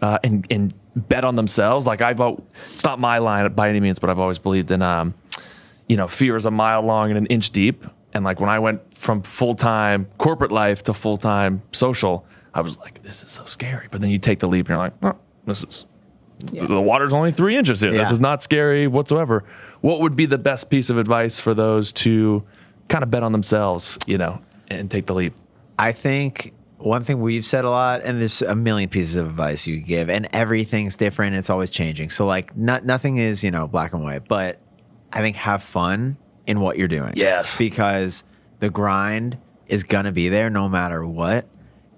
and bet on themselves? Like it's not my line by any means, but I've always believed in, fear is a mile long and an inch deep. And like when I went from full-time corporate life to full-time social, I was like, this is so scary. But then you take the leap and you're like, oh, the water's only 3 inches here. This is not scary whatsoever. What would be the best piece of advice for those to kind of bet on themselves, and take the leap? I think one thing we've said a lot, and there's a million pieces of advice you give, and everything's different. It's always changing. So like nothing is, black and white, but I think have fun in what you're doing. Yes. Because the grind is going to be there no matter what.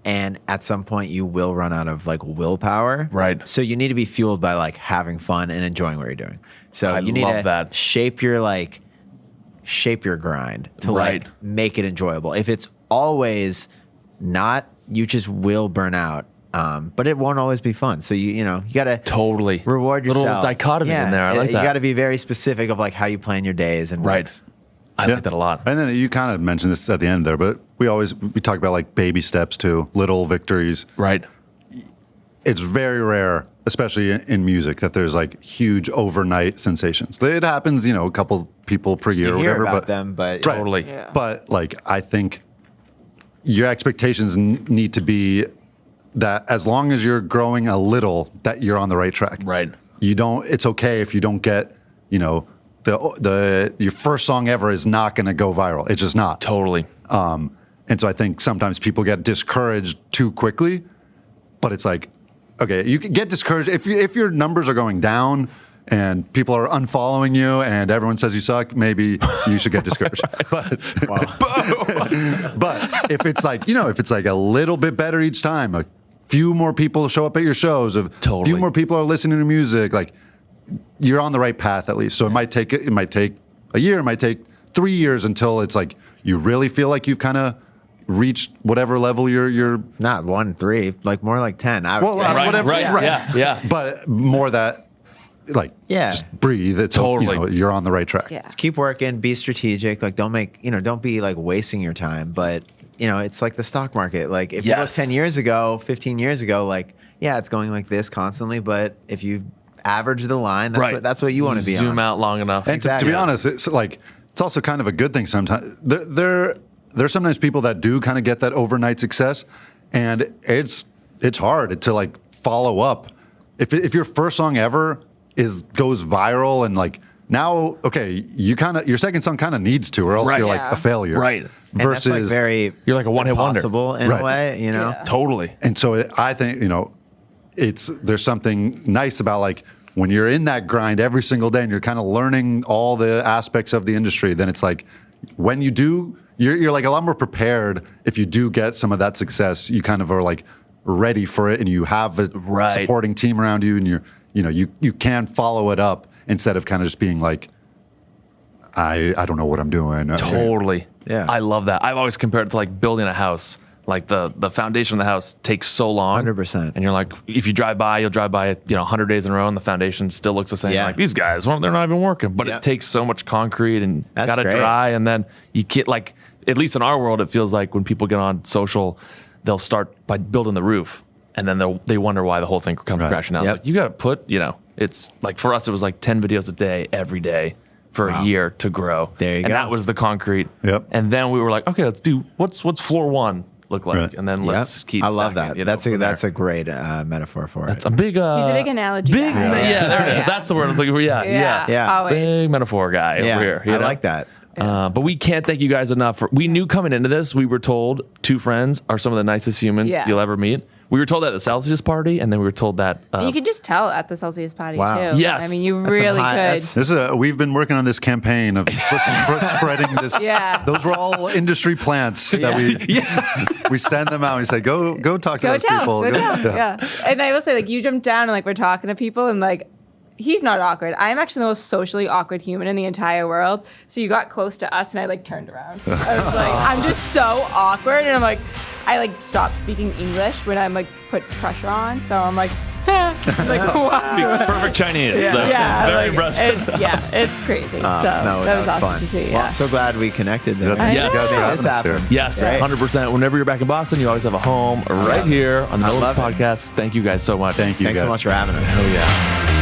And at some point you will run out of willpower. Right. So you need to be fueled by having fun and enjoying what you're doing. So you need to shape your grind to make it enjoyable. If it's always not, you just will burn out. But it won't always be fun. So you got to totally reward yourself. Little dichotomy in there. I like that. You got to be very specific of how you plan your days and right. I like that a lot. And then you kind of mentioned this at the end there, but we talk about baby steps too, little victories. Right. It's very rare, especially in music, that there's huge overnight sensations. It happens, a couple people per year you or hear whatever. About them, but totally. Yeah. But I think your expectations need to be that as long as you're growing a little, that you're on the right track. Right. It's okay if you don't get your first song ever is not going to go viral. It's just not. Totally. And so I think sometimes people get discouraged too quickly, but it's like, okay, you can get discouraged if your numbers are going down and people are unfollowing you and everyone says you suck, maybe you should get discouraged. But if it's like, if it's like a little bit better each time, a few more people show up at your shows, a few more people are listening to music, like you're on the right path at least. So it might take a year, it might take 3 years until it's like you really feel like you've kind of reached whatever level you're not 1, 3, like more like 10. I would say. Whatever. Right. Yeah. But more that, like, just breathe. It's totally. You're on the right track. Yeah. Keep working. Be strategic. Like, don't be like wasting your time. But it's like the stock market. Like, if you look 10 years ago, 15 years ago, like, it's going like this constantly. But if you average the line, that's what you want to be on. Zoom out long enough. And to be honest, it's like it's also kind of a good thing sometimes. There's sometimes people that do kind of get that overnight success, and it's hard to like follow up. If your first song ever goes viral and like now, okay, your second song kind of needs to, or else you're like a failure. Right. Versus and that's like you're like a one-hit wonder. Possible in a way, Yeah. Totally. And so I think, there's something nice about like when you're in that grind every single day and you're kind of learning all the aspects of the industry, then it's like when you do, you're like a lot more prepared. If you do get some of that success, you kind of are like ready for it and you have a supporting team around you and you can follow it up instead of kind of just being like, I don't know what I'm doing. Totally. Yeah. I love that. I've always compared it to like building a house. Like the foundation of the house takes so long. 100%. And you're like, if you drive by, you'll drive by it, 100 days in a row and the foundation still looks the same. Yeah. Like these guys, well, they're not even working. But it takes so much concrete and it's got to dry. And then you can't, like, at least in our world, it feels like when people get on social, they'll start by building the roof. And then they wonder why the whole thing comes crashing down. It's like, you got to put, it's like for us, it was like 10 videos a day, every day for a year to grow. There you go. And that was the concrete. Yep. And then we were like, okay, let's do, what's floor one look like? Right. And then let's keep I love stacking, that. That's a great metaphor for it. It's a big... He's a big analogy Big, guy. there it is. That's the word. I was like, Yeah. Always. Big metaphor guy over here. I like that. But we can't thank you guys enough. We knew coming into this, we were told 2 friends are some of the nicest humans you'll ever meet. We were told that at the Celsius party, and then we were told that... you could just tell at the Celsius party, too. Yes. I mean, you really could. We've been working on this campaign of spreading this. Those were all industry plants that we send them out. We say, go talk to those people. Go tell. And I will say, like, you jumped down and, like, we're talking to people, and, like, he's not awkward. I'm actually the most socially awkward human in the entire world. So you got close to us, and I, like, turned around. I was like, I'm just so awkward. And I'm like, I, like, stopped speaking English when I'm, like, put pressure on. So I'm like, like, wow. Perfect Chinese. Yeah, It's very impressive. It's crazy. So that was awesome fun. to see. Well, I'm so glad we connected there. Yes. This happened. Yes, 100%. Whenever you're back in Boston, you always have a home right here on the Middle of the Podcast. Thank you guys so much. Thanks so much for having us. Oh, yeah.